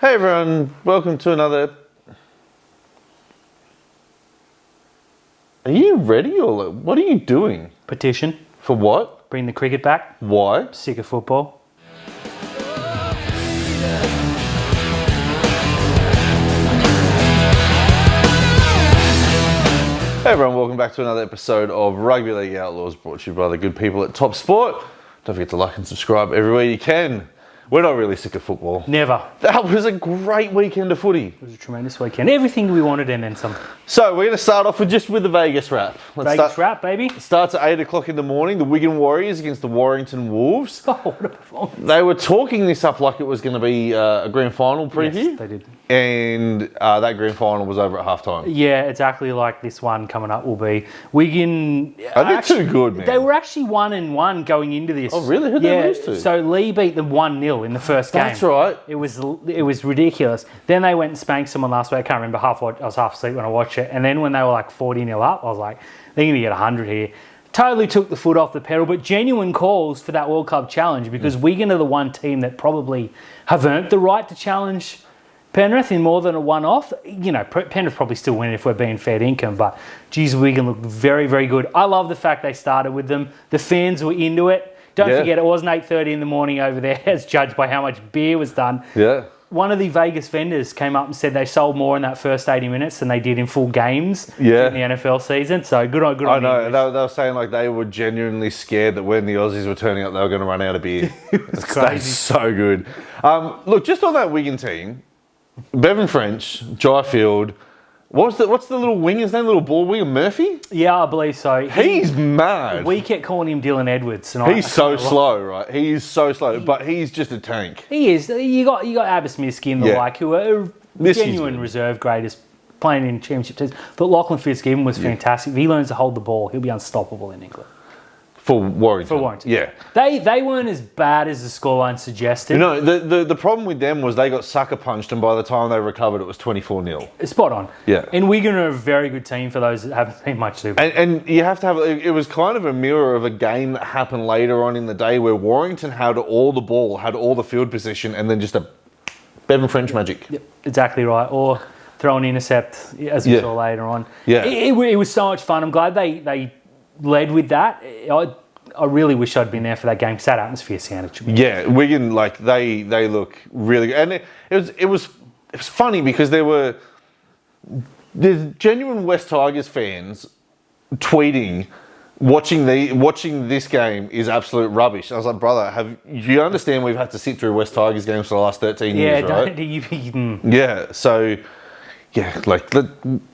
Hey everyone, welcome to another... Are you ready or what are you doing? Petition. For what? Bring the cricket back. Why? Sick of football. Hey everyone, welcome back to another episode of Rugby League Outlaws, brought to you by the good people at TopSport. Don't forget to like and subscribe everywhere you can. We're not really sick of football. Never. That was a great weekend of footy. It was a tremendous weekend. Everything we wanted and then some. So we're going to start off with the Vegas wrap. Vegas wrap, baby. It starts at 8 o'clock in the morning. The Wigan Warriors against the Warrington Wolves. Oh, what a performance. They were talking this up like it was going to be a grand final preview. Yes, they did. And that grand final was over at halftime. Yeah, exactly like this one coming up will be. Wigan... They're too good, man. They were actually 1-1 going into this. Oh, really? Who'd they lose to? So Lee beat them 1-0 in the first game. That's right. It was ridiculous. Then they went and spanked someone last week. I can't remember. I was half asleep when I watched it. And then when they were like 40-0 up, I was like, they're going to get 100 here. Totally took the foot off the pedal, but genuine calls for that World Cup challenge because Wigan are the one team that probably have earned the right to challenge Penrith in more than a one-off. You know, Penrith probably still win if we're being fair income, but geez, Wigan looked very, very good. I love the fact they started with them. The fans were into it. Don't forget, it wasn't 8:30 in the morning over there as judged by how much beer was done. Yeah. One of the Vegas vendors came up and said they sold more in that first 80 minutes than they did in full games in the NFL season. So good on I know. They were saying like they were genuinely scared that when the Aussies were turning up, they were going to run out of beer. It's crazy. That's so good. Look, just on that Wigan team, Bevan French, Jai Field, what's the little winger's name? Little ball winger, Murphy? Yeah, I believe so. He's mad. We kept calling him Dylan Edwards. And he's so slow, right? He is so slow, but he's just a tank. He is. You got Abismiski and the like, who are genuine reserve graders playing in championship teams. But Lachlan Fitzgibbon was fantastic. If he learns to hold the ball, he'll be unstoppable in England. For Warrington. Yeah. They weren't as bad as the scoreline suggested. You know, the problem with them was they got sucker punched, and by the time they recovered, it was 24-0. Spot on. Yeah. And Wigan are a very good team for those that haven't seen much to. And you have to have, it was kind of a mirror of a game that happened later on in the day where Warrington had all the ball, had all the field position, and then just a Bevan French magic. Yep, exactly right. Or throw an intercept, as we saw later on. Yeah. It was so much fun. I'm glad they led with that. I really wish I'd been there for that game because that atmosphere sounded tremendous. Yeah, Wigan, like they look really good. And it was funny because there's genuine West Tigers fans tweeting, watching this game is absolute rubbish. I was like, brother, you understand we've had to sit through West Tigers games for the last 13 years, right? Yeah, so yeah, like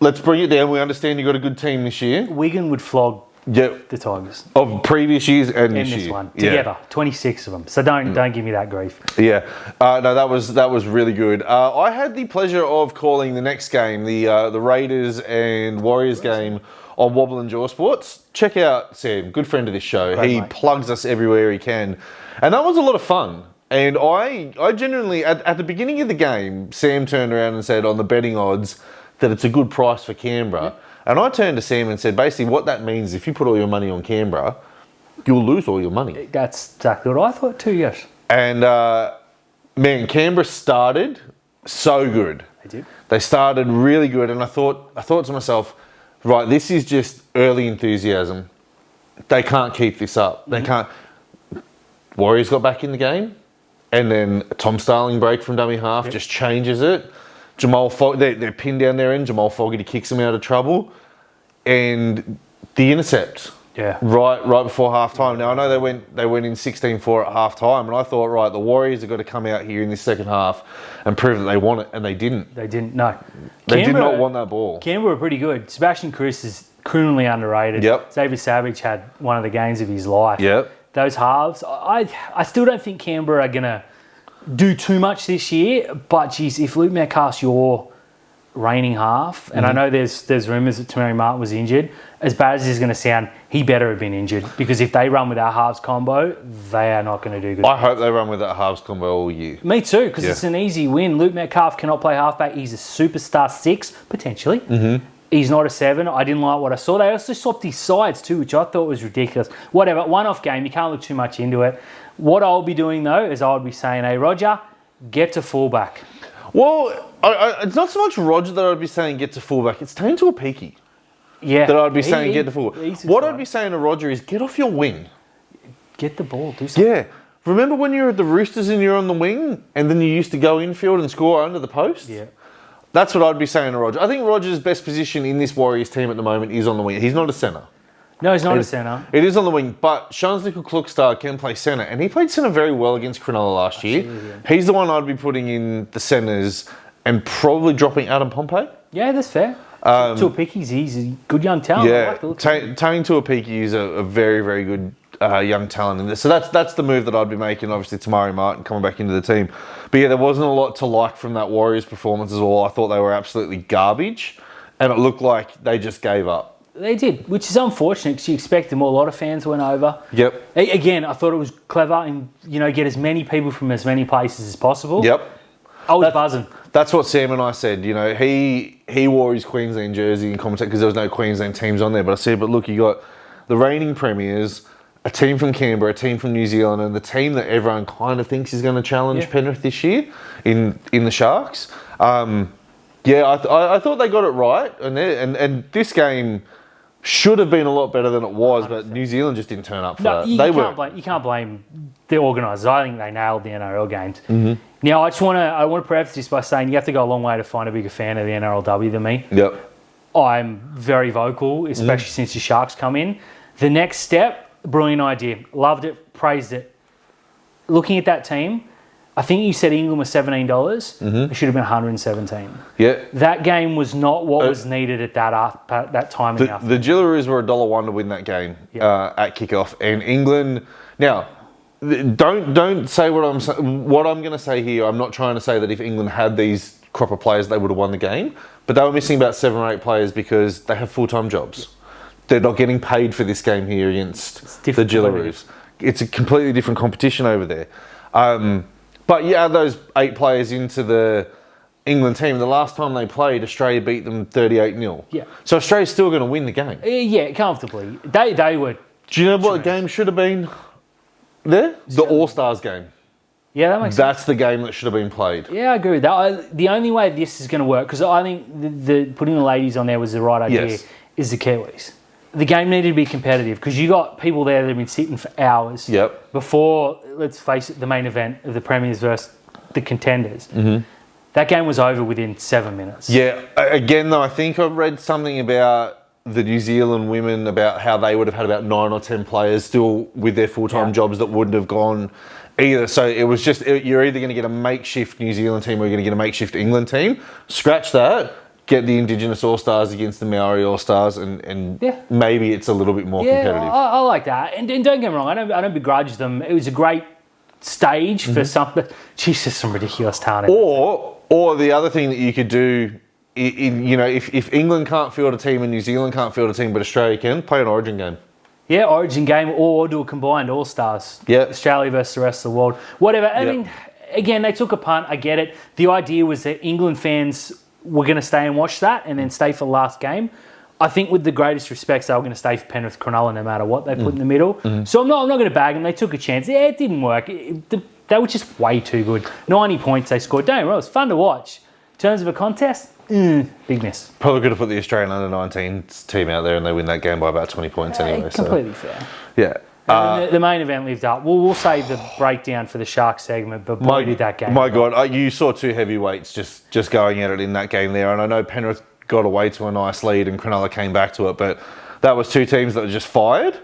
let's bring it down. We understand you got a good team this year. Wigan would flog the Tigers of previous years and this year. One together, 26 of them. So don't give me that grief. Yeah, no, that was really good. I had the pleasure of calling the next game, the Raiders and Warriors game on Wobble and Jaw Sports. Check out Sam, good friend of this show. He plugs us everywhere he can, and that was a lot of fun. And I genuinely at the beginning of the game, Sam turned around and said on the betting odds that it's a good price for Canberra. Yep. And I turned to Sam and said, basically, what that means is if you put all your money on Canberra, you'll lose all your money. That's exactly what I thought too, yes. And, man, Canberra started so good. They did. They started really good. And I thought to myself, right, this is just early enthusiasm. They can't keep this up. They can't. Warriors got back in the game. And then a Tom Starling break from dummy half just changes it. They're pinned down their end. Jamal Fogarty kicks them out of trouble, and the intercept. Yeah. Right before half time. Now I know they went in 16-4 at half time, and I thought, right, the Warriors have got to come out here in this second half and prove that they want it, and they didn't. They didn't. No. They did not want that ball. Canberra were pretty good. Sebastian Kris is criminally underrated. Yep. Xavier Savage had one of the games of his life. Yep. Those halves, I still don't think Canberra are gonna do too much this year, but geez, if Luke Metcalf's your reigning half, and I know there's rumours that Tamari Martin was injured, as bad as it's going to sound, he better have been injured, because if they run with our halves combo, they are not going to do good. I hope they run with that halves combo all year. Me too, because it's an easy win. Luke Metcalf cannot play halfback. He's a superstar 6, potentially. He's not a 7. I didn't like what I saw. They also swapped his sides too, which I thought was ridiculous. Whatever, one-off game, you can't look too much into it. What I'll be doing though is I'll be saying, hey Roger, get to fullback. Well, it's not so much Roger that I'd be saying get to fullback. It's Tane to a peaky Yeah. that I'd be saying get to fullback. What I'd be saying to Roger is get off your wing. Get the ball. Do something. Yeah. Remember when you were at the Roosters and you're on the wing and then you used to go infield and score under the post? Yeah. That's what I'd be saying to Roger. I think Roger's best position in this Warriors team at the moment is on the wing. He's not a centre. No, he's not a centre. It is on the wing, but Shans-Nickel-Klukstar can play centre, and he played centre very well against Cronulla last year. Yeah. He's the one I'd be putting in the centres and probably dropping Adam Pompey. Yeah, that's fair. Tuapiki's he's a good young talent. I like the look of him. Tane Tuapiki is a very, very good young talent in this. So that's the move that I'd be making, obviously, Tamari Martin coming back into the team. But yeah, there wasn't a lot to like from that Warriors performance as well. I thought they were absolutely garbage, and it looked like they just gave up. They did, which is unfortunate because you expect them. A lot of fans went over. Yep. Again, I thought it was clever and, get as many people from as many places as possible. Yep. I was buzzing. That's what Sam and I said. He wore his Queensland jersey in commentary because there was no Queensland teams on there. But I said, but look, you got the reigning premiers, a team from Canberra, a team from New Zealand, and the team that everyone kind of thinks is going to challenge Penrith this year in the Sharks. I thought they got it right, and this game should have been a lot better than it was, 100%. But New Zealand just didn't turn up for that. You can't blame the organisers. I think they nailed the NRL games. Mm-hmm. Now, I want to preface this by saying you have to go a long way to find a bigger fan of the NRLW than me. Yep. I'm very vocal, especially since the Sharks come in. The next step, brilliant idea. Loved it, praised it. Looking at that team, I think you said England was $17. Mm-hmm. It should have been $117. Yeah. That game was not what was needed at that time in the afternoon. The Gillaroos were $1 to win that game at kickoff, and England. Now, don't say what I'm going to say here. I'm not trying to say that if England had these crop of players, they would have won the game, but they were missing about 7 or 8 players because they have full-time jobs. They're not getting paid for this game here against the Gillaroos. It's a completely different competition over there. But you add those 8 players into the England team. The last time they played, Australia beat them 38-0. Yeah. So Australia's still going to win the game. Yeah, comfortably. They were. Do you know what the game should have been there? The All-Stars game. Yeah, that makes sense. That's the game that should have been played. Yeah, I agree with that. The only way this is going to work, because I think the putting the ladies on there was the right idea, is the Kiwis. The game needed to be competitive because you got people there that have been sitting for hours before, let's face it, the main event of the Premiers versus the contenders. Mm-hmm. That game was over within 7 minutes. Yeah, again though, I think I read something about the New Zealand women, about how they would have had about 9 or 10 players still with their full-time jobs that wouldn't have gone either. So it was just, you're either going to get a makeshift New Zealand team or you're going to get a makeshift England team. Scratch that. Get the Indigenous All-Stars against the Maori All-Stars and maybe it's a little bit more competitive. I like that. And don't get me wrong, I don't begrudge them. It was a great stage for something. Jesus, some ridiculous talent. Or the other thing that you could do, if England can't field a team and New Zealand can't field a team but Australia can, play an Origin game. Yeah, Origin game or do a combined All-Stars. Yeah. Australia versus the rest of the world. Whatever. I mean, again, they took a punt. I get it. The idea was that England fans were going to stay and watch that and then stay for the last game. I think with the greatest respects, they were going to stay for Penrith Cronulla no matter what they put in the middle. Mm-hmm. So I'm not going to bag them. They took a chance. Yeah, it didn't work. They were just way too good. 90 points they scored. Don't get me wrong, it was fun to watch. In terms of a contest, big miss. Probably could have put the Australian under-19s team out there and they win that game by about 20 points anyway. Completely fair. Yeah. The main event lived up. We'll save the breakdown for the Sharks segment, but boy, did that game. My God, you saw 2 heavyweights just going at it in that game there. And I know Penrith got away to a nice lead and Cronulla came back to it, but that was 2 teams that were just fired.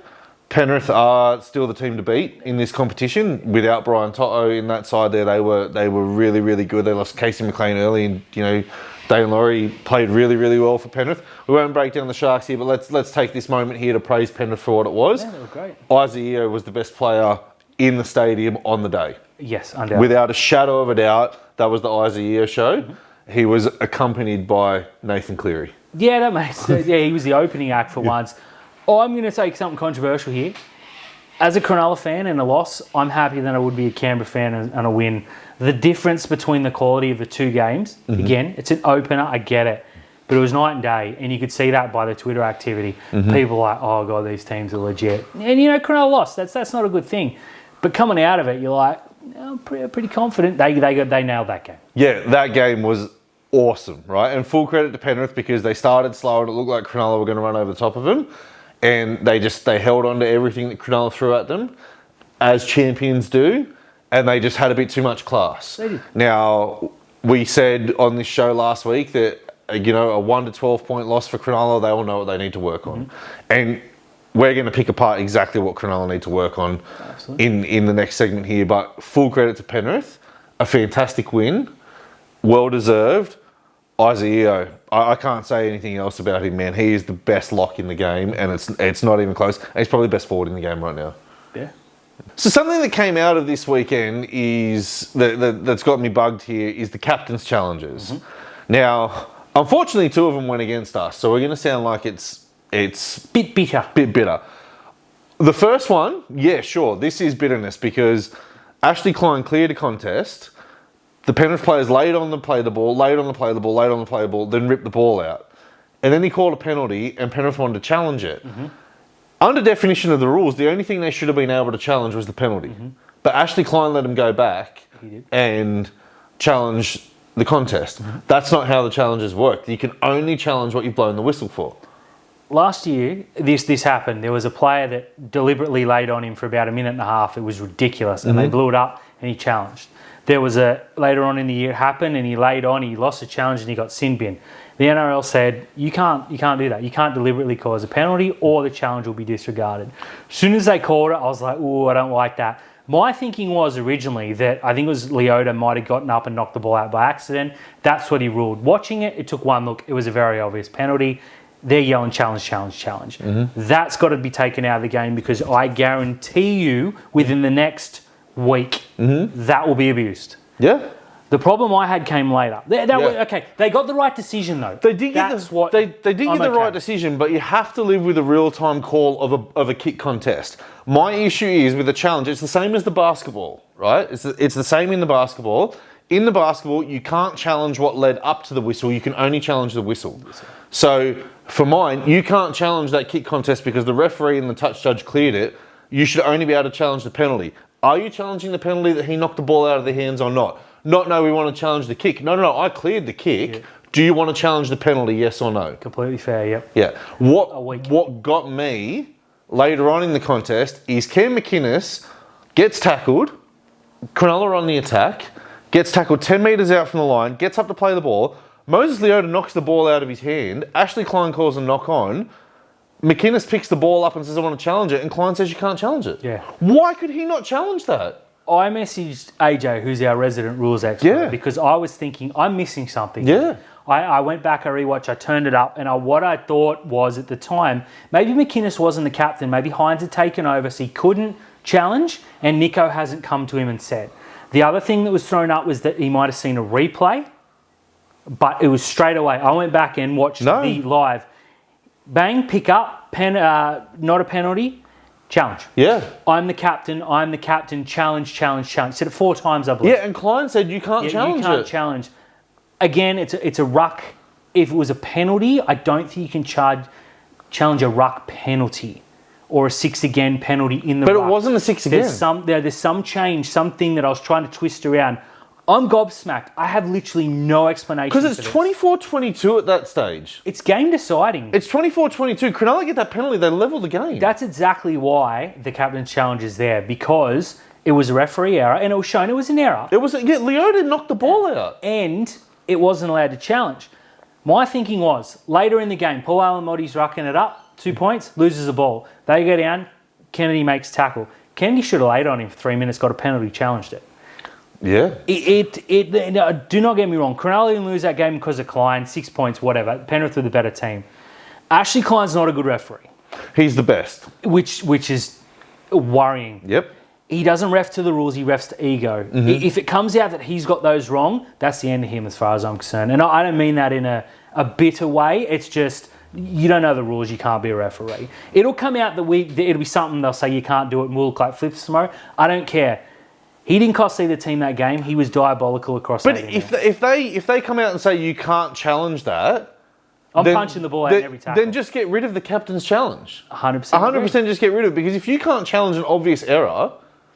Penrith are still the team to beat in this competition. Without Brian Toto in that side there, they were really, really good. They lost Casey McLean early and, Dane Laurie played really, really well for Penrith. We won't break down the Sharks here, but let's take this moment here to praise Penrith for what it was. Yeah, they were great. Isaiah was the best player in the stadium on the day. Yes, undoubtedly. Without a shadow of a doubt, that was the Isaiah show. Mm-hmm. He was accompanied by Nathan Cleary. Yeah, that makes sense. Yeah, he was the opening act for once. I'm going to say something controversial here. As a Cronulla fan and a loss, I'm happier than I would be a Canberra fan and a win. The difference between the quality of the 2 games, again, it's an opener, I get it. But it was night and day, and you could see that by the Twitter activity. Mm-hmm. People were like, oh, God, these teams are legit. And, Cronulla lost. That's not a good thing. But coming out of it, you're like, I'm pretty confident they nailed that game. Yeah, that game was awesome, right? And full credit to Penrith because they started slow and it looked like Cronulla were going to run over the top of them. And they held on to everything that Cronulla threw at them, as champions do, and they just had a bit too much class. They did. Now, we said on this show last week that, a 1 to 12 point loss for Cronulla, they all know what they need to work on. And we're going to pick apart exactly what Cronulla need to work on in the next segment here. But full credit to Penrith, a fantastic win, well-deserved. Isaiah, I can't say anything else about him, man. He is the best lock in the game, and it's not even close. He's probably the best forward in the game right now. Yeah. So something that came out of this weekend is that's got me bugged here is the captain's challenges. Now, unfortunately, 2 of them went against us, so we're going to sound like it's bit bitter. The first one, yeah, sure, this is bitterness because Ashley Klein cleared a contest. The Penrith players laid on the play the ball, then ripped the ball out. And then he called a penalty and Penrith wanted to challenge it. Under definition of the rules, the only thing they should have been able to challenge was the penalty. But Ashley Klein let him go back and challenge the contest. That's not how the challenges work. You can only challenge what you've blown the whistle for. Last year, this happened. There was a player that deliberately laid on him for about a minute and a half. It was ridiculous. And they blew it up and he challenged. There was later on in the year it happened and he laid on, he lost a challenge and he got sin bin. The NRL said, you can't do that. You can't deliberately cause a penalty or the challenge will be disregarded. As soon as they called it, I was like, oh, I don't like that. My thinking was originally that I think it was Leota might have gotten up and knocked the ball out by accident. That's what he ruled. Watching it, it took one look. It was a very obvious penalty. They're yelling challenge. That's got to be taken out of the game because I guarantee you within the next week, that will be abused. Yeah. The problem I had came later. Okay, they got the right decision though. They did get the right decision, but you have to live with a real-time call of a kick contest. My issue is with the challenge, it's the same as the basketball, right? It's the same in the basketball. In the basketball, you can't challenge what led up to the whistle. You can only challenge the whistle. So for mine, you can't challenge that kick contest because the referee and the touch judge cleared it. You should only be able to challenge the penalty. Are you challenging the penalty that he knocked the ball out of their hands or not? No, we want to challenge the kick. No, I cleared the kick. Yeah. Do you want to challenge the penalty, yes or no? Completely fair, yep. Yeah. What got me later on in the contest is Cam McInnes gets tackled, Cronulla on the attack, gets tackled 10 metres out from the line, gets up to play the ball, Moses Leota knocks the ball out of his hand, Ashley Klein calls a knock on, McInnes picks the ball up and says, I want to challenge it, and Klein says you can't challenge it. Yeah. Why could he not challenge that? I messaged AJ, who's our resident rules expert, because I was thinking, I'm missing something. Yeah. I went back, I rewatched, I turned it up, and what I thought was at the time, maybe McInnes wasn't the captain, maybe Hines had taken over, so he couldn't challenge, and Nico hasn't come to him and said. The other thing that was thrown up was that he might have seen a replay, but it was straight away. I went back and watched the live. Bang, pick up, not a penalty, challenge. Yeah. I'm the captain, challenge. Said it 4 times, I believe. Yeah, and Klein said you can't challenge it. You can't challenge. Again, it's a ruck. If it was a penalty, I don't think you can challenge a ruck penalty or a 6 again penalty in the ruck. But it wasn't a 6 again. There's some change, something that I was trying to twist around. I'm gobsmacked. I have literally no explanation. Because it's 24-22 at that stage. It's game deciding. It's 24-22. Cronulla get that penalty, they level the game. That's exactly why the captain's challenge is there, because it was a referee error and it was shown it was an error. Leota knocked the ball out. And it wasn't allowed to challenge. My thinking was, later in the game, Paul Alamoti's rucking it up, 2 points, loses the ball. They go down, Kennedy makes tackle. Kennedy should have laid on him for 3 minutes, got a penalty, challenged it. Yeah. Do not get me wrong. Cronulla didn't lose that game because of Klein, 6 points, whatever. Penrith were the better team. Ashley Klein's not a good referee. He's the best. Which is worrying. Yep. He doesn't ref to the rules, he refs to ego. If it comes out that he's got those wrong, that's the end of him as far as I'm concerned. And I don't mean that in a bitter way. It's just, you don't know the rules, you can't be a referee. It'll come out it'll be something they'll say you can't do it and we'll look like flips tomorrow. I don't care. He didn't cost either team that game. He was diabolical across that game. But if they come out and say you can't challenge that, I'm punching the ball out every tackle. Then just get rid of the captain's challenge. 100%. 100% just get rid of it. Because if you can't challenge an obvious error,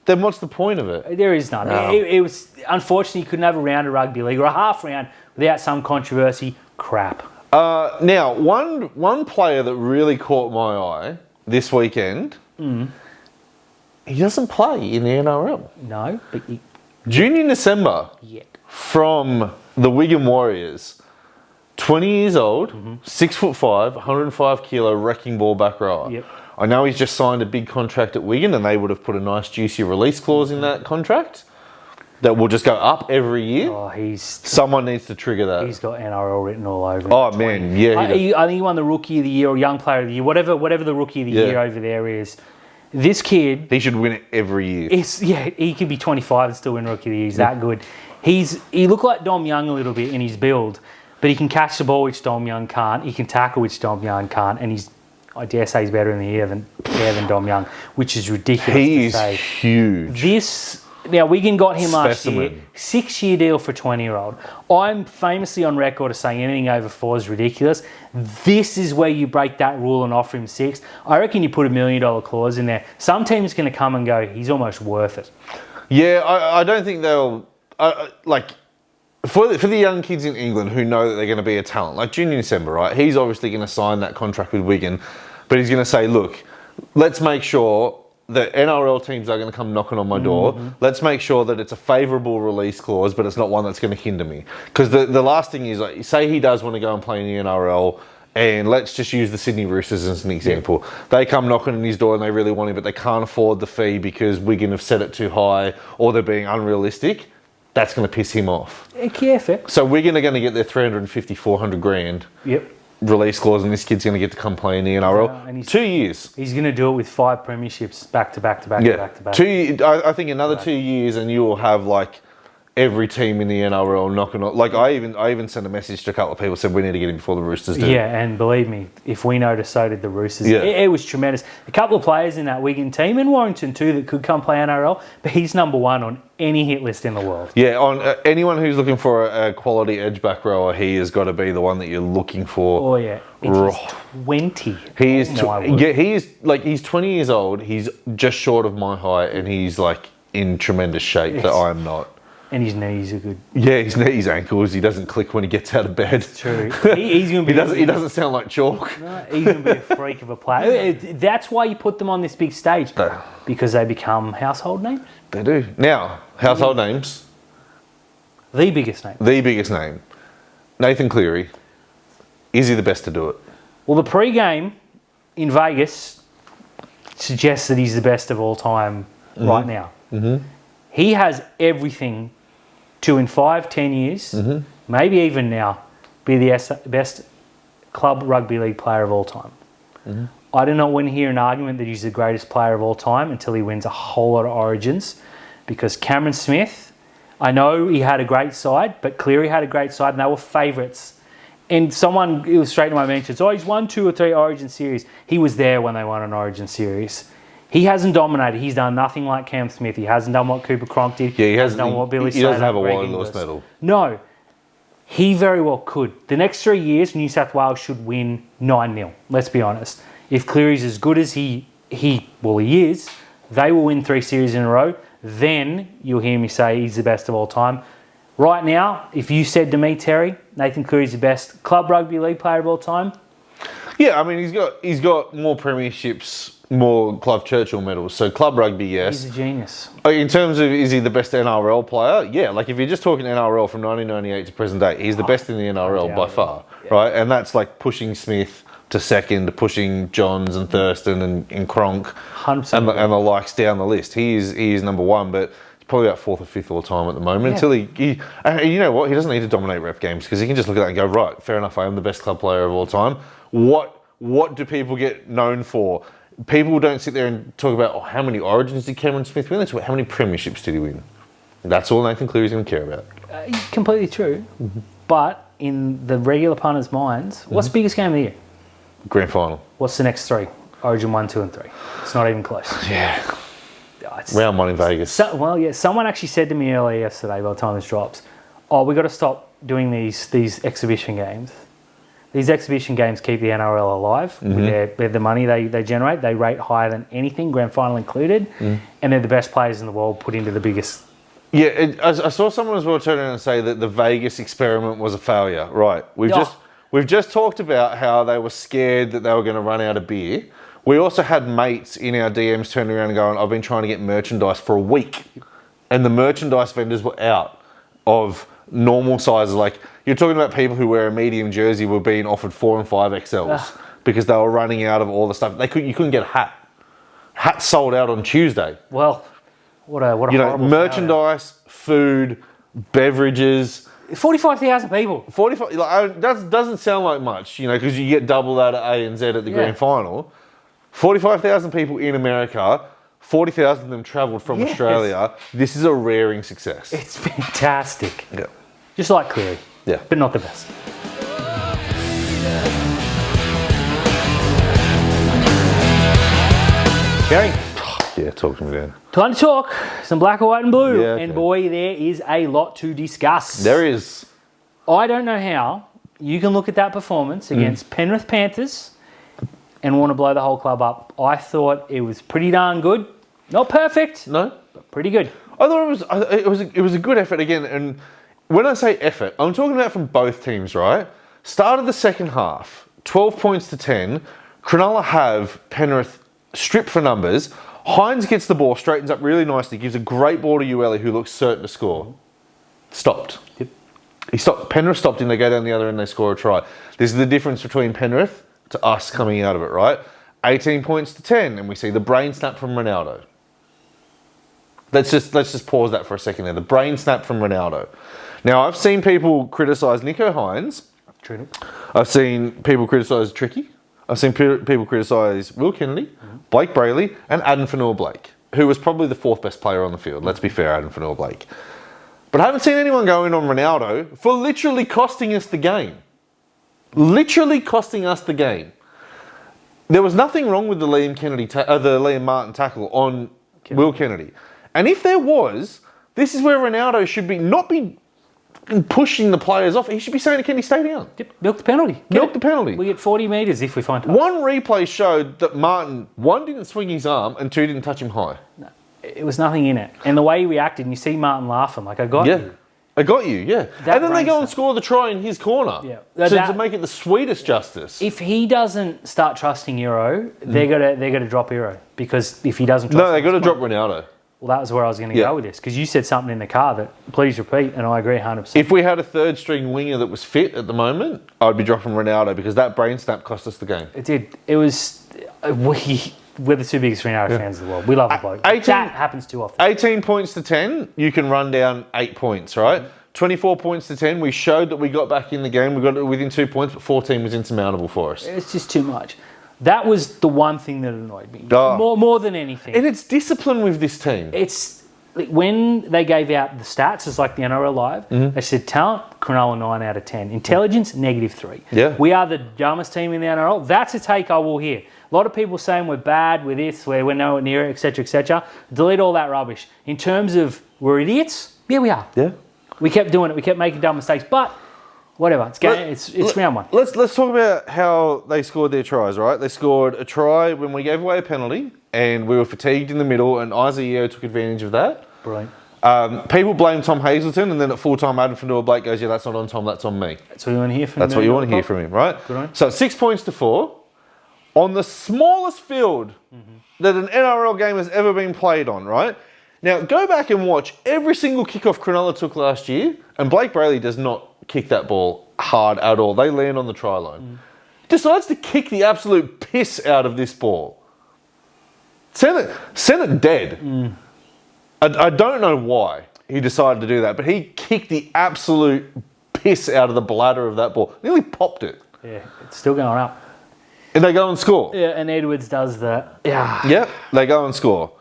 then what's the point of it? There is none. No. It was unfortunately you couldn't have a round of rugby league or a half round without some controversy. Crap. Now, one player that really caught my eye this weekend, he doesn't play in the NRL. No, but Junior December from the Wigan Warriors, 20 years old, 6'5", 105 kilo, wrecking ball back rower. Yep. I know he's just signed a big contract at Wigan, and they would have put a nice juicy release clause in that contract that will just go up every year. Oh, Someone needs to trigger that. He's got NRL written all over him. Oh man, yeah. I think he won the Rookie of the Year or Young Player of the Year, whatever the Rookie of the Year over there is. This kid, he should win it every year. He could be 25 and still win Rookie of the Year. He's that good. He looked like Dom Young a little bit in his build, but he can catch the ball, which Dom Young can't. He can tackle, which Dom Young can't, and I dare say he's better in the air than Dom Young, which is ridiculous to say. He is huge. Now, Wigan got him last year, Specimen. 6-year deal for a 20-year-old. I'm famously on record of saying anything over 4 is ridiculous. This is where you break that rule and offer him 6. I reckon you put $1 million clause in there. Some team's going to come and go, he's almost worth it. Yeah, I don't think they'll... For the young kids in England who know that they're going to be a talent, like Junior December, right? He's obviously going to sign that contract with Wigan, but he's going to say, look, let's make sure that NRL teams are going to come knocking on my door. Let's make sure that it's a favourable release clause, but it's not one that's going to hinder me. Because the last thing is, like, say he does want to go and play in the NRL, and let's just use the Sydney Roosters as an example. They come knocking on his door and they really want him, but they can't afford the fee because Wigan have set it too high or they're being unrealistic. That's going to piss him off. Perfect. So Wigan are going to get their 350, 400 grand release clause, and this kid's going to get to come play in the NRL. And 2 years. He's going to do it with 5 premierships back to back to back to back to back. I think another 2 years, and you will have like every team in the NRL knocking on. Like I even sent a message to a couple of people, said we need to get him before the Roosters do. Yeah, and believe me, if we noticed, so did the Roosters. Yeah. It was tremendous. A couple of players in that Wigan team, and Warrington too, that could come play NRL, but he's number 1 on any hit list in the world. Yeah, on anyone who's looking for a quality edge back rower, he has got to be the one that you're looking for. Oh yeah, he's 20. He is. He's 20 years old. He's just short of my height, and he's like in tremendous shape that I'm not. And his knees are good. Yeah, his knees, ankles. He doesn't click when he gets out of bed. True. He's going to be. He doesn't sound like chalk. No, he's going to be a freak of a player. That's why you put them on this big stage, because they become household names. They do. Now, household names. The biggest name. The biggest name. Nathan Cleary. Is he the best to do it? Well, the pre-game in Vegas suggests that he's the best of all time right now. He has everything to, in 5-10 years, maybe even now, be the best club rugby league player of all time. I do not want to hear an argument that he's the greatest player of all time until he wins a whole lot of Origins, because Cameron Smith, I know he had a great side, but Cleary had a great side, and they were favourites. And someone illustrated my mentions, he's won 2 or 3 Origin series. He was there when they won an Origin series. He hasn't dominated. He's done nothing like Cam Smith. He hasn't done what Cooper Cronk did. Yeah, he hasn't done what Billy He doesn't Slater, have a Greg Wally Inglis. Lewis medal. No. He very well could. The next 3 years, New South Wales should win 9-0. Let's be honest. If Cleary's as good as he is, they will win 3 series in a row. Then you'll hear me say he's the best of all time. Right now, if you said to me, Terry, Nathan Cleary's the best club rugby league player of all time. Yeah, I mean, he's got more premierships, more Clive Churchill medals. So club rugby, yes. He's a genius. In terms of, is he the best NRL player? Yeah, like if you're just talking NRL from 1998 to present day, he's the best in the NRL by far, right? And that's like pushing Smith to second, pushing Johns and Thurston and Cronk 100%. and the likes down the list. He is number 1, but he's probably about 4th or 5th all time at the moment. Until he and you know what? He doesn't need to dominate rep games, because he can just look at that and go, right, fair enough, I am the best club player of all time. What do people get known for? People don't sit there and talk about, how many Origins did Cameron Smith win? They talk about how many premierships did he win. That's all Nathan Cleary's going to care about. Completely true. But in the regular punters' minds, what's the biggest game of the year? Grand final. What's the next 3? Origin 1, 2 and 3. It's not even close. Yeah. Round 1 in Vegas. Someone actually said to me earlier yesterday, by the time this drops, we got to stop doing these exhibition games. These exhibition games keep the NRL alive with the money they generate. They rate higher than anything, grand final included, and they're the best players in the world put into the biggest. Yeah, I saw someone as well turn around and say that the Vegas experiment was a failure. Right, we've just talked about how they were scared that they were going to run out of beer. We also had mates in our DMs turning around and going, I've been trying to get merchandise for a week, and the merchandise vendors were out of normal sizes. Like, you're talking about people who wear a medium jersey were being offered 4 and 5 XLs because they were running out of all the stuff. You couldn't get a hat. Hats sold out on Tuesday. Well, what a horrible merchandise, food, beverages. 45,000 people. 45. Like, that doesn't sound like much, because you get double that at ANZ at the grand final. 45,000 people in America. 40,000 of them travelled from Australia. This is a raring success. It's fantastic. Yeah. Just like Cleary. Yeah. But not the best. Gary. Yeah, talk to me then. Time to talk. Some black, white and blue. Yeah, okay. And boy, there is a lot to discuss. There is. I don't know how you can look at that performance against Penrith Panthers and want to blow the whole club up. I thought it was pretty darn good. Not perfect. No. But pretty good. I thought it was a good effort again. And when I say effort, I'm talking about from both teams, right? Start of the second half, 12 points to 10. Cronulla have Penrith stripped for numbers. Hines gets the ball, straightens up really nicely, gives a great ball to Ueli, who looks certain to score. Stopped. Yep. He stopped. Penrith stopped him. They go down the other end. They score a try. This is the difference between Penrith to us coming out of it, right? 18 points to 10, and we see the brain snap from Ronaldo. Let's just pause that for a second there. The brain snap from Ronaldo. Now, I've seen people criticise Nico Hines. True. I've seen people criticise Tricky. I've seen people criticise Will Kennedy, Blake Brayley, and Adam Fanua-Blake, who was probably the 4th best player on the field. Let's be fair, Adam Fanua-Blake. But I haven't seen anyone go in on Ronaldo for literally costing us the game. Literally costing us the game. There was nothing wrong with the Liam Martin tackle on Will Kennedy. And if there was, this is where Ronaldo should not be pushing the players off. He should be saying to Kennedy, stay down. Yep. Milk the penalty. Milk the penalty. We get 40 metres if we find time. One replay showed that Martin, 1, didn't swing his arm, and 2, didn't touch him high. No, it was nothing in it. And the way he reacted, and you see Martin laughing, like, I got you. I got you, yeah. That and then they go and brain score the try in his corner. Yeah. To make it the sweetest justice. If he doesn't start trusting Euro, they're gonna drop Euro. Because if he doesn't trust No, they've got to drop Ronaldo. Well, that was where I was going to go with this. Because you said something in the car that, please repeat, and I agree 100%. If we had a 3rd string winger that was fit at the moment, I'd be dropping Ronaldo because that brain snap cost us the game. It did. It was... We're the 2 biggest Ronaldo fans in the world. We love the bloke. That happens too often. 18 points to 10, you can run down 8 points, right? 24 points to 10, we showed that we got back in the game. We got it within 2 points, but 14 was insurmountable for us. It's just too much. That was the one thing that annoyed me. More than anything. And it's discipline with this team. It's... When they gave out the stats, it's like the NRL Live, they said talent, Cronulla 9 out of 10. Intelligence, -3. Yeah. We are the dumbest team in the NRL. That's a take I will hear. A lot of people saying we're bad, we're this, we're nowhere near it, etc., etc. Delete all that rubbish. In terms of we're idiots, yeah, we are. Yeah. We kept doing it. We kept making dumb mistakes. But whatever. It's round one. Let's talk about how they scored their tries, right? They scored a try when we gave away a penalty and we were fatigued in the middle, and Isaiah took advantage of that. Brilliant. People blame Tom Hazelton, and then at full time, Adam Fanua-Blake goes, yeah, that's not on Tom, that's on me. That's what you want to hear from him. That's what you want to hear from him, right? Good on. So 6 points to 4. On the smallest field that an NRL game has ever been played on, right? Now, go back and watch every single kickoff Cronulla took last year, and Blake Brayley does not kick that ball hard at all. They land on the try line. Decides to kick the absolute piss out of this ball. Send it dead. I don't know why he decided to do that, but he kicked the absolute piss out of the bladder of that ball. Nearly popped it. Yeah, it's still going up. And they go and score. Yeah, and Edwards does that. Yeah. Yep, they go and score.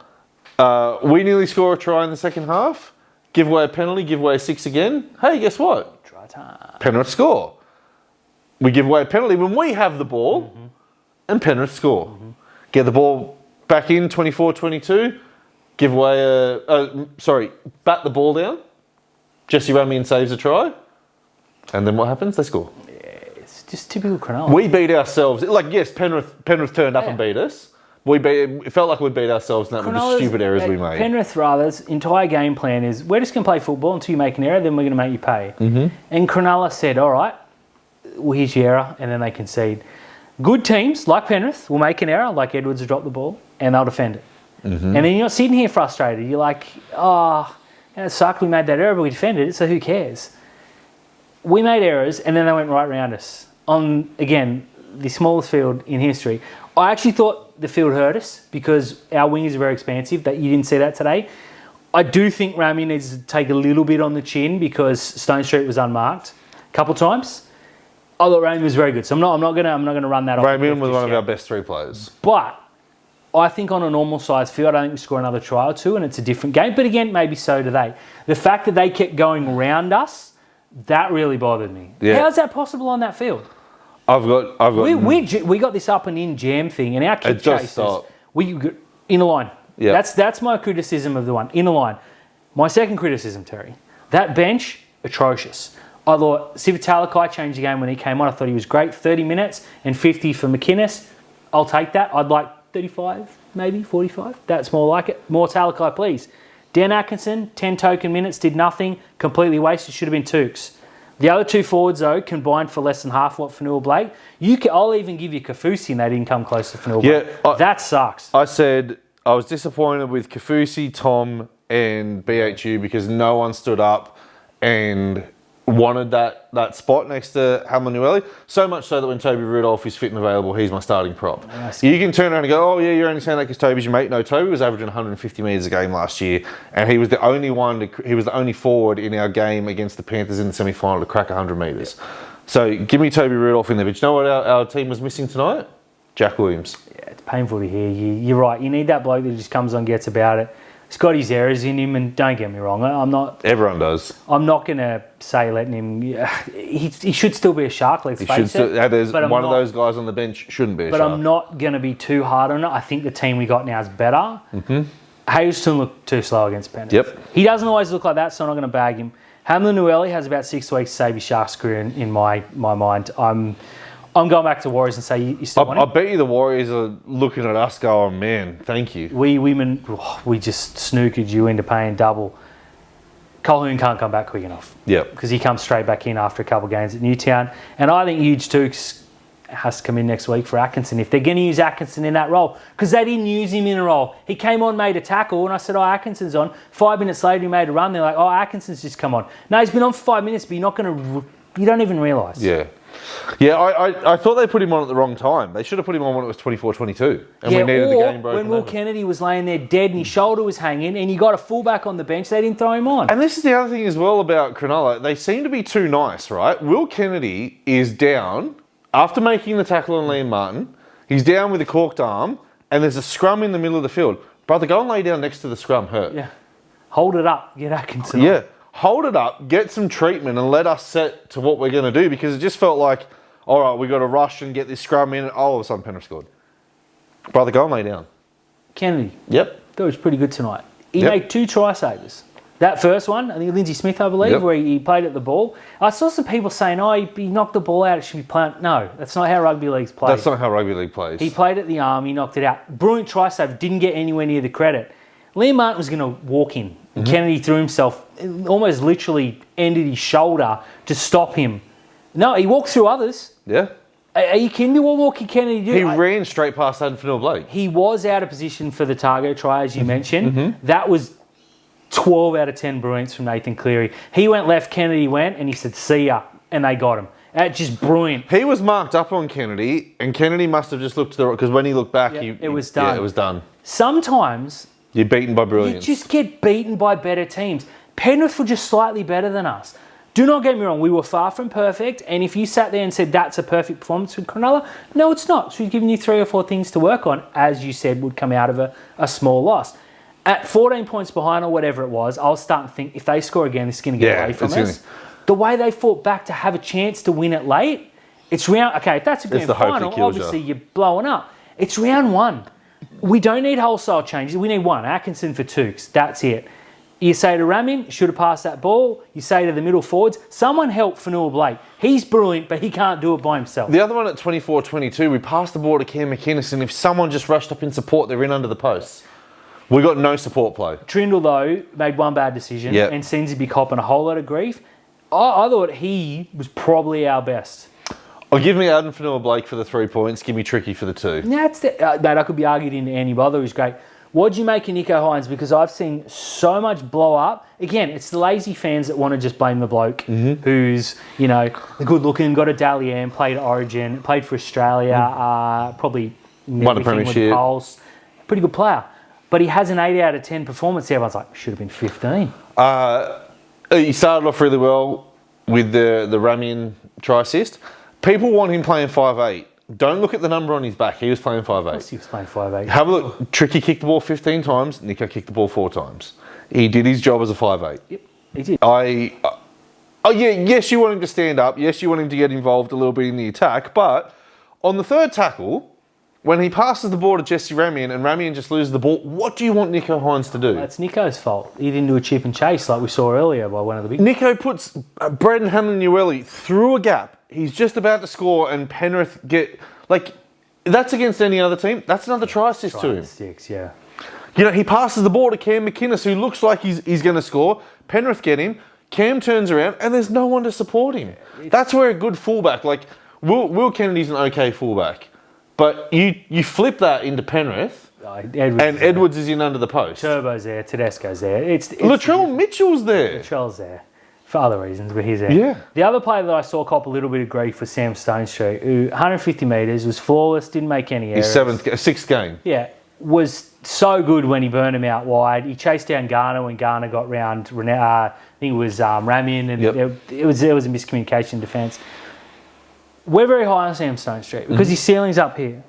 We nearly score a try in the second half. Give away a penalty, give away a 6 again. Hey, guess what? Try time. Penrith score. We give away a penalty when we have the ball, and Penrith score. Get the ball back in, 24-22. Give away bat the ball down. Jesse Ramian saves a try. And then what happens? They score. It's just typical Cronulla. We beat ourselves. Like, yes, Penrith turned up and beat us. It felt like we beat ourselves, and that were the stupid errors we made. Penrith, rather's entire game plan is, we're just going to play football until you make an error, then we're going to make you pay. Mm-hmm. And Cronulla said, all right, well, here's your error, and then they concede. Good teams, like Penrith, will make an error, like Edwards will drop the ball, and they'll defend it. Mm-hmm. And then you're not sitting here frustrated. You're like, it sucked, we made that error, but we defended it, so who cares? We made errors, and then they went right around us. On, again, the smallest field in history. I actually thought the field hurt us because our wingers are very expansive. That you didn't see that today. I do think Rami needs to take a little bit on the chin because Stone Street was unmarked a couple of times. I thought Rami was very good, so I'm not gonna run that off. Rami was one of our best 3 players. But I think on a normal size field, I don't think we score another try or two, and it's a different game. But again, maybe so do they. The fact that they kept going around us, that really bothered me. Yeah. How is that possible on that field? I've got. We got this up and in jam thing, and our kick chasers. In the line. Yeah. That's my criticism of the one in the line. My second criticism, Terry, that bench atrocious. I thought Sivitalakai changed the game when he came on. I thought he was great. 30 minutes and 50 for McInnes. I'll take that. I'd like 35, maybe 45. That's more like it. More Talakai, please. Dan Atkinson, 10 token minutes, did nothing. Completely wasted. Should have been Tukes. The other 2 forwards, though, combined for less than half what Fanua Blake. I'll even give you Kafusi, and they didn't come close to Fanua Blake. That sucks. I said I was disappointed with Kafusi, Tom, and BHU because no one stood up and wanted that spot next to Hamanueli. So much so that when Toby Rudolph is fit and available, he's my starting prop. Nice. You can turn around and go, oh yeah, you're only saying that because Toby's your mate. No, Toby was averaging 150 metres a game last year, and he was the only forward in our game against the Panthers in the semi-final to crack 100 metres. Yeah. So give me Toby Rudolph in there. But you know what our team was missing tonight? Jack Williams. Yeah, it's painful to hear. You're right. You need that bloke that just comes on, gets about it. He's got his errors in him, and don't get me wrong, I'm not... Everyone does. I'm not going to say letting him... He should still be a Shark, let's face it. There's one of those guys on the bench shouldn't be a Shark. But I'm not going to be too hard on it. I think the team we got now is better. Mm-hmm. Hazelton looked too slow against Penrith. Yep. He doesn't always look like that, so I'm not going to bag him. Hamanueli has about 6 weeks to save his Sharks career in my mind. I'm going back to Warriors and say you still want him? I bet you the Warriors are looking at us going, man, thank you. We just snookered you into paying double. Colquhoun can't come back quick enough. Yep. Because he comes straight back in after a couple of games at Newtown. And I think Huge Tukes has to come in next week for Atkinson if they're going to use Atkinson in that role. Because they didn't use him in a role. He came on, made a tackle, and I said, Atkinson's on. 5 minutes later, he made a run. They're like, Atkinson's just come on. No, he's been on for 5 minutes, but you don't even realise. Yeah. Yeah, I thought they put him on at the wrong time. They should have put him on when it was 24-22. And we needed the game broken when Will Kennedy was laying there dead and his shoulder was hanging and you got a fullback on the bench, they didn't throw him on. And this is the other thing as well about Cronulla. They seem to be too nice, right? Will Kennedy is down after making the tackle on Liam Martin. He's down with a corked arm and there's a scrum in the middle of the field. Brother, go and lay down next to the scrum, hurt. Yeah. Hold it up. Get Atkinson on. Yeah. Hold it up, get some treatment, and let us set to what we're going to do because it just felt like, all right, we've got to rush and get this scrum in, and all of a sudden Penrith scored. Brother, go and lay down. Kennedy. Yep. That was pretty good tonight. He made 2 try savers. That first one, I think Lindsay Smith, I believe, where he played at the ball. I saw some people saying, he knocked the ball out, it should be playing. No, that's not how rugby league's played. That's not how rugby league plays. He played at the arm, he knocked it out. Brilliant try save, didn't get anywhere near the credit. Liam Martin was going to walk in. Mm-hmm. Kennedy threw himself, almost literally ended his shoulder to stop him. No, he walked through others. Yeah. Are you kidding me? What more can Kennedy do? He ran straight past Fanua Blake. He was out of position for the Targo try, as you mentioned. Mm-hmm. That was 12 out of 10 brilliance from Nathan Cleary. He went left, Kennedy went, and he said, see ya, and they got him. That's just brilliant. He was marked up on Kennedy, and Kennedy must have just looked to the right, because when he looked back, it was done. Yeah, it was done. Sometimes... You're beaten by brilliance. You just get beaten by better teams. Penrith were just slightly better than us. Do not get me wrong, we were far from perfect, and if you sat there and said that's a perfect performance with Cronulla, no, it's not. So we've given you 3 or 4 things to work on, as you said, would come out of a small loss. At 14 points behind or whatever it was, I was starting to think if they score again, this is going to get away from us. The way they fought back to have a chance to win it late, it's round... Okay, if that's a grand final, obviously you're blowing up. It's round 1. We don't need wholesale changes. We need 1. Atkinson for Tukes. That's it. You say to Ramin, should have passed that ball. You say to the middle forwards, someone help Fanua Blake. He's brilliant, but he can't do it by himself. The other one at 24-22, we passed the ball to Cam McInnes, and if someone just rushed up in support, they're in under the posts. We got no support play. Trindle, though, made one bad decision and seems to be copping a whole lot of grief. I thought he was probably our best. Oh, give me Adam Fanua Blake for the 3 points. Give me Tricky for the 2. Mate, I could be argued into Andy Butler, who's great. What do you make of Nico Hines? Because I've seen so much blow up. Again, it's the lazy fans that want to just blame the bloke who's, good looking, got a Dally M, played at Origin, played for Australia, probably won a premiership. Poles. Pretty good player. But he has an 8 out of 10 performance. Everyone's like, should have been 15. He started off really well with the Ramian try assist. People want him playing 5'8". Don't look at the number on his back. He was playing 5'8". Of course he was playing 5'8". Have a look. Tricky kicked the ball 15 times. Nico kicked the ball 4 times. He did his job as a 5'8". Yep, he did. Yes, you want him to stand up. Yes, you want him to get involved a little bit in the attack. But on the third tackle, when he passes the ball to Jesse Ramian and Ramian just loses the ball, what do you want Nico Hines to do? That's Nico's fault. He didn't do a chip and chase like we saw earlier by one of the big... Nico puts Braden Hamlin-Uele through a gap. He's just about to score and Penrith get... that's against any other team. That's another try assist to him. 6, yeah. He passes the ball to Cam McInnes, who looks like he's going to score. Penrith get him. Cam turns around and there's no one to support him. That's where a good fullback... Will Kennedy's an okay fullback. But you flip that into Penrith, Edwards is in under the post. Turbo's there, Tedesco's there. It's Latrell Mitchell's there. Latrell's there for other reasons, but he's there. Yeah. The other player that I saw cop a little bit of grief was Sam Stonestreet, who 150 metres, was flawless, didn't make any errors. His sixth game. Yeah, was so good when he burned him out wide. He chased down Garner when Garner got round. I think it was Ramian, and there was a miscommunication in defence. We're very high on Sam Stonestreet because his ceiling's up here.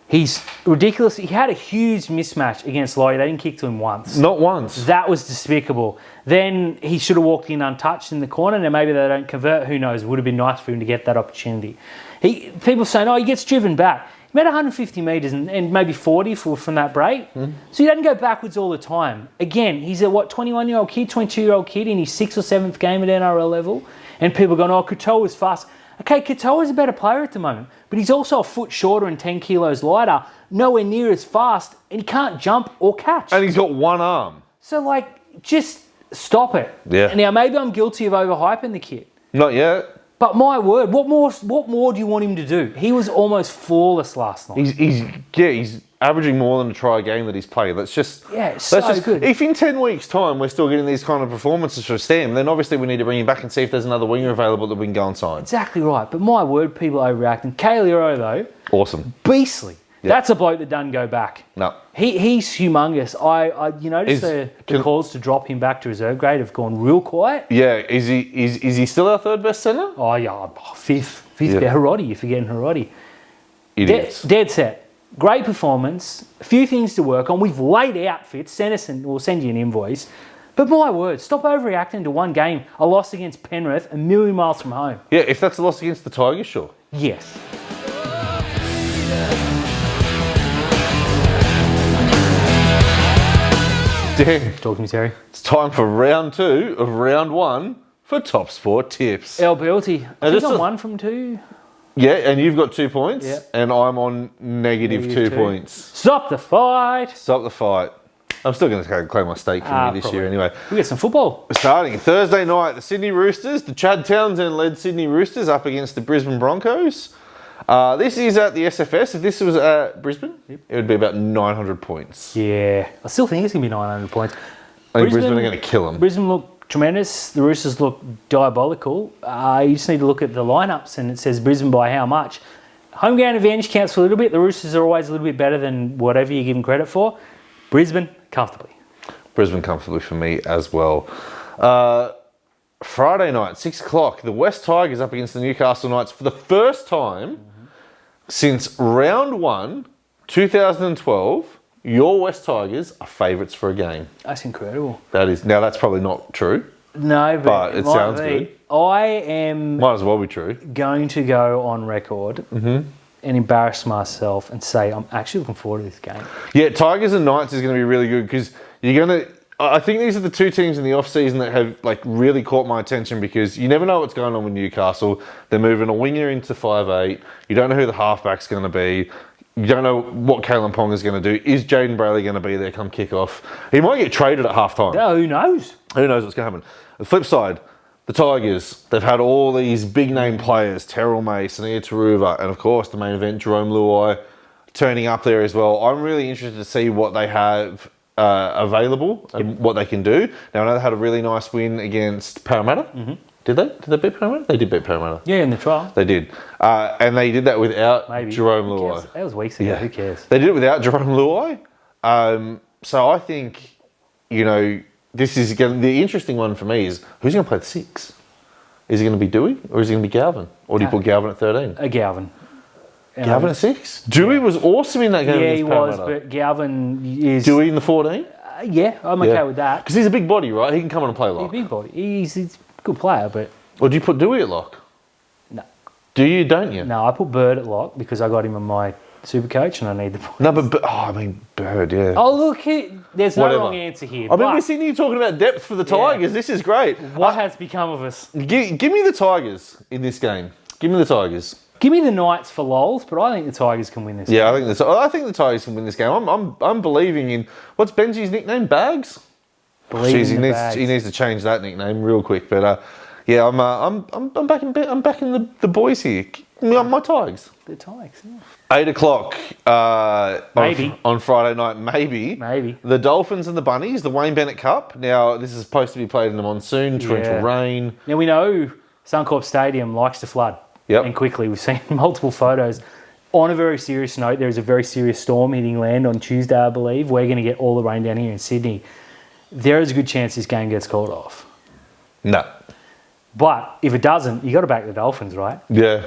He's ridiculous. He had a huge mismatch against Laurie. They didn't kick to him once. Not once. That was despicable. Then he should have walked in untouched in the corner. Now maybe they don't convert. Who knows? It would have been nice for him to get that opportunity. People saying, he gets driven back. He made 150 metres and maybe 40 from that break. So he doesn't go backwards all the time. Again, he's a 21-year-old kid, 22-year-old kid in his 6th or 7th game at NRL level. And people are going, Katoa was fast. Okay, Katoa's a better player at the moment, but he's also a foot shorter and 10 kilos lighter, nowhere near as fast, and he can't jump or catch. And he's got one arm. So, just stop it. Yeah. Now, maybe I'm guilty of overhyping the kid. Not yet. But my word, what more do you want him to do? He was almost flawless last night. He's averaging more than a try a game that he's played. That's just good. If in 10 weeks' time we're still getting these kind of performances for Stam, then obviously we need to bring him back and see if there's another winger available that we can go and sign. Exactly right. But my word, people overreacting. Kaylero, though, awesome, beastly. Yeah. That's a bloke that doesn't go back. No, he's humongous. You notice the calls to drop him back to reserve grade have gone real quiet. Yeah, is he still our third best centre? Oh yeah, fifth. Yeah. Hiroti, you're forgetting Hiroti. Idiots. Dead set. Great performance. A few things to work on. We've laid outfits. We'll send you an invoice. But my word, stop overreacting to one game. A loss against Penrith, a million miles from home. Yeah, if that's a loss against the Tigers, sure. Yes. Dan, Talk to me, Terry. it's time for round 2 of round 1 for TopSport tips. LBLT. I think I'm 1 from 2. Yeah, and you've got 2 points, Yeah. and I'm on negative 2 points. Stop the fight. Stop the fight. I'm still going to claim my stake for me this year anyway. We get some football. Starting Thursday night, the Sydney Roosters, the Chad Townsend-led Sydney Roosters up against the Brisbane Broncos. This is at the SFS. If this was at Brisbane, it would be about 900 points. Yeah. I still think it's going to be 900 points. I think Brisbane are going to kill them. Brisbane look tremendous. The Roosters look diabolical. You just need to look at the lineups and it says Brisbane by how much. Home ground advantage counts for a little bit. The Roosters are always a little bit better than whatever you give them credit for. Brisbane, comfortably. Brisbane comfortably for me as well. Friday night, 6 o'clock, the West Tigers up against the Newcastle Knights for the first time since round 1, 2012. Your West Tigers are favourites for a game. That's incredible. That is. Now, that's probably not true. No, but it sounds good. I am Might as well be true. going to go on record and embarrass myself and say I'm actually looking forward to this game. Yeah, Tigers and Knights is going to be really good because you're going to... I think these are the two teams in the off-season that have like really caught my attention because you never know what's going on with Newcastle. They're moving a winger into 5'8". You don't know who the halfback's going to be. You don't know what Kalen Ponga's going to do. Is Jaden Brayley going to be there come kick-off? He might get traded at half-time. Yeah, who knows? Who knows what's going to happen? The flip side, the Tigers, they've had all these big-name players, Terrell Mace, Nia Taruva, and of course the main event, Jerome Luai, turning up there as well. I'm really interested to see what they have available and what they can do. Now, I know they had a really nice win against Parramatta. Mm-hmm. Did they? Did they beat Parramatta? They did beat Parramatta. Yeah, in the trial. They did. And they did that without Jerome Luai. That was weeks ago. Yeah. Who cares? They did it without Jerome Luai. So I think, this is the interesting one for me is who's going to play the 6? Is it going to be Dewey or is it going to be Galvin? Or do you put Galvin at 13? Galvin. Galvin at 6? Dewey was awesome in that game. Yeah, he was, but Galvin is... Dewey in the 14? Yeah, I'm okay with that. Because he's a big body, right? He can come on and play lock. He's a big body. He's a good player, but... Or do you put Dewey at lock? No. Do you, don't you? No, I put Bird at lock because I got him on my super coach and I need the points. No, but Bird, yeah. Oh, look, there's no wrong answer here. We're sitting here talking about depth for the Tigers. This is great. What has become of us? Give me the Tigers in this game. Give me the Tigers. Give me the Knights for lols, but I think the Tigers can win this game. Yeah, I think the Tigers can win this game. I'm believing in... What's Benji's nickname? Bags? Bags. He needs to change that nickname real quick. But yeah, I'm backing the boys here. My Tigers. The Tigers, yeah. 8 o'clock on Friday night, maybe. The Dolphins and the Bunnies, the Wayne Bennett Cup. Now, this is supposed to be played in the monsoon, torrential rain. Now, we know Suncorp Stadium likes to flood. Yep. And quickly. We've seen multiple photos. On a very serious note, there is a very serious storm hitting land on Tuesday, I believe. We're going to get all the rain down here in Sydney. There is a good chance this game gets called off. No. But if it doesn't, you got to back the Dolphins, right? Yeah.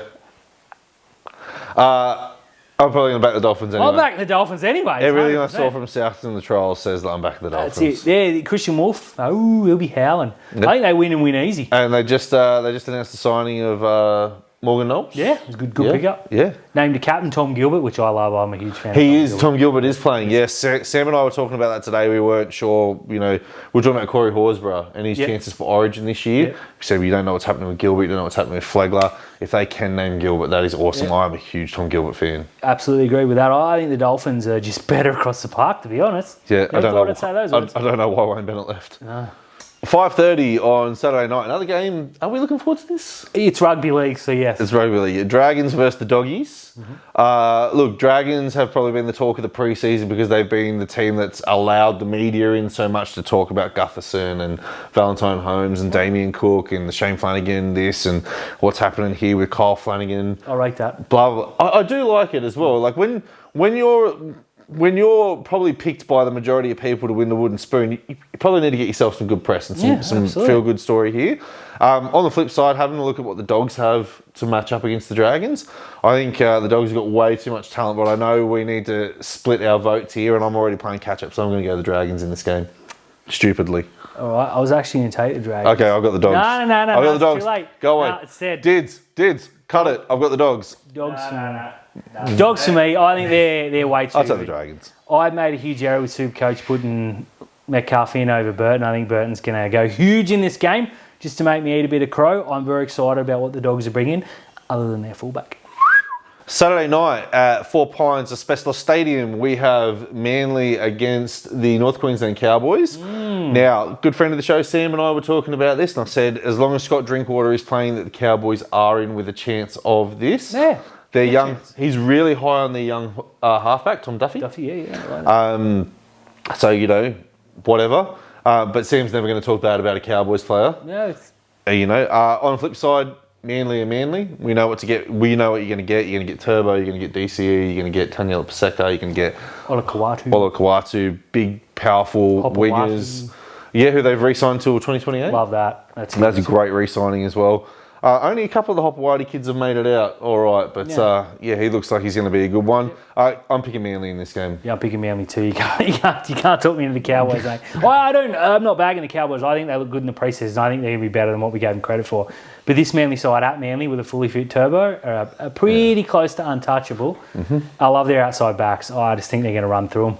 I'm probably going to back the Dolphins anyway. I'll back the Dolphins anyway. Everything I saw from South in the trials says that I'm backing the Dolphins. That's it. Yeah, Christian Wolf. Oh, he'll be howling. Yep. I think they win and win easy. And they just announced the signing of Morgan Knowles. Yeah, it's a good pickup. Yeah. Named a captain, Tom Gilbert, which I love. I'm a huge fan of Tom Gilbert is playing. Yes, Sam and I were talking about that today. We weren't sure, we were talking about Corey Horsburgh and his chances for Origin this year. Yep. We said we don't know what's happening with Gilbert, we don't know what's happening with Flegler. If they can name Gilbert, that is awesome. Yep. I'm a huge Tom Gilbert fan. Absolutely agree with that. I think the Dolphins are just better across the park, to be honest. Yeah, I don't know why Wayne Bennett left. No. 5:30 on Saturday night. Another game. Are we looking forward to this? It's rugby league, so yes. It's rugby league. Dragons versus the Doggies. Mm-hmm. Look, Dragons have probably been the talk of the preseason because they've been the team that's allowed the media in so much to talk about Gutherson and Valentine Holmes and Damien Cook and Shane Flanagan, this and what's happening here with Kyle Flanagan. I like that. Blah, blah. I do like it as well. Like when you're probably picked by the majority of people to win the wooden spoon, you probably need to get yourself some good press and some feel-good story here. On the flip side, having a look at what the Dogs have to match up against the Dragons, I think the Dogs have got way too much talent, but I know we need to split our votes here, and I'm already playing catch-up, so I'm going to go the Dragons in this game. Stupidly. All right, I was actually going to take the Dragons. Okay, I've got the Dogs. No, I've got the Dogs. Too late. Go away. No, it's said. Dids, cut it. I've got the Dogs. Dogs. Dogs for me. I think they're way too. I'll take the Dragons. I made a huge error with Supercoach putting Metcalf in over Burton. I think Burton's going to go huge in this game just to make me eat a bit of crow. I'm very excited about what the Dogs are bringing, other than their fullback. Saturday night at 4 Pines Asbestos Stadium, we have Manly against the North Queensland Cowboys. Now, good friend of the show, Sam, and I were talking about this, and I said, as long as Scott Drinkwater is playing, that the Cowboys are in with a chance of this. Yeah. They're young. Chance. He's really high on the young halfback, Tom Duffy. Yeah. So, whatever. But Sam's never going to talk bad about a Cowboys player. No. On the flip side, Manly are Manly. We know what to get. We know what you're going to get. You're going to get Turbo. You're going to get DCE. You're going to get Taniela Paseka. You're going to get Olakawatu. Big, powerful wingers. Yeah, who they've re-signed till 2028. Love that. That's a great re-signing as well. Only a couple of the Hopewadi kids have made it out all right, but he looks like he's going to be a good one. I'm picking Manly in this game. Yeah, I'm picking Manly too. You can't talk me into the Cowboys, mate. I'm not bagging the Cowboys. I think they look good in the preseason. I think they're going to be better than what we gave them credit for. But this Manly side at Manly with a fully fit Turbo are pretty close to untouchable. Mm-hmm. I love their outside backs. I just think they're going to run through them.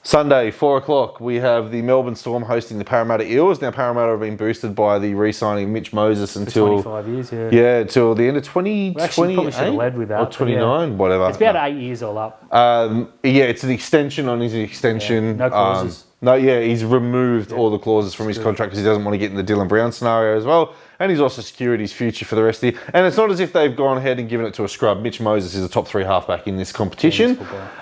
Sunday, 4 o'clock, we have the Melbourne Storm hosting the Parramatta Eels. Now, Parramatta have been boosted by the re-signing of Mitch Moses until... 25 years, yeah. Yeah, until the end of 2028. Actually, probably should have led with that. Or 29, whatever. It's about 8 years all up. Yeah, it's an extension on his extension. Yeah, no clauses. He's removed all the clauses from his contract because he doesn't want to get in the Dylan Brown scenario as well. And he's also secured his future for the rest of the year. And it's not as if they've gone ahead and given it to a scrub. Mitch Moses is a top 3 halfback in this competition.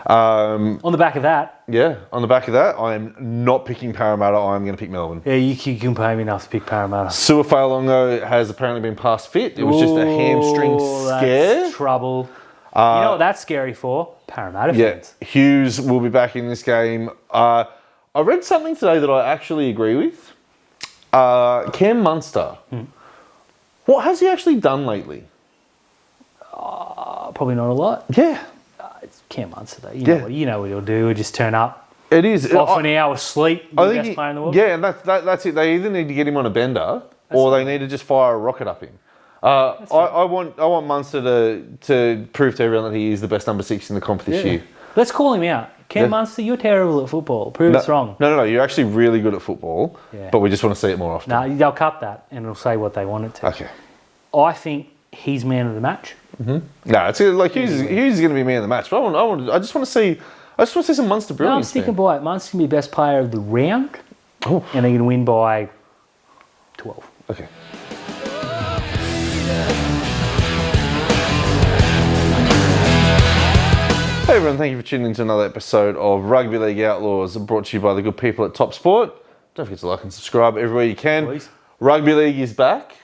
On the back of that. Yeah, on the back of that, I am not picking Parramatta. I'm going to pick Melbourne. Yeah, you can pay me enough to pick Parramatta. Suafalongo has apparently been past fit. It was just a hamstring scare. That's trouble. You know what that's scary for? Parramatta fans. Hughes will be back in this game. I read something today that I actually agree with. Cam Munster. What has he actually done lately? Probably not a lot. Yeah. It's Cam Munster, though. You know what he'll do. He'll just turn up. It is. Off an hour's sleep. I The think best player in the world. Yeah, and that's it. They either need to get him on a bender or they need to just fire a rocket up him. I want Munster to prove to everyone that he is the best number 6 in the comp this year. Let's call him out. Cam Munster, you're terrible at football. Prove us wrong. No. You're actually really good at football, but we just want to see it more often. No, they'll cut that and it'll say what they want it to. Okay. I think he's man of the match. No, it's like Hughes is going to be man of the match. But I just want to see some Munster brilliance. No, I'm sticking by it. Munster's going to be best player of the round, and they're going to win by 12. Okay. Hey everyone, thank you for tuning in to another episode of Rugby League Outlaws, brought to you by the good people at TopSport. Don't forget to like and subscribe everywhere you can. Please. Rugby League is back.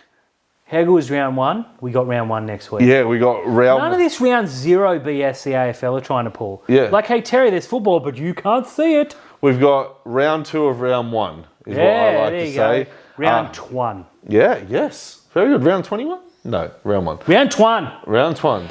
How good was round 1? We got round 1 next week. Yeah, we got round... None of this round 0 BS the AFL are trying to pull. Yeah. Like, hey, Terry, there's football, but you can't see it. We've got round 2 of round 1, is what I like to say. Round 1. Yeah, yes. Very good. Round 21? No, round 1. Round 1. Round 1.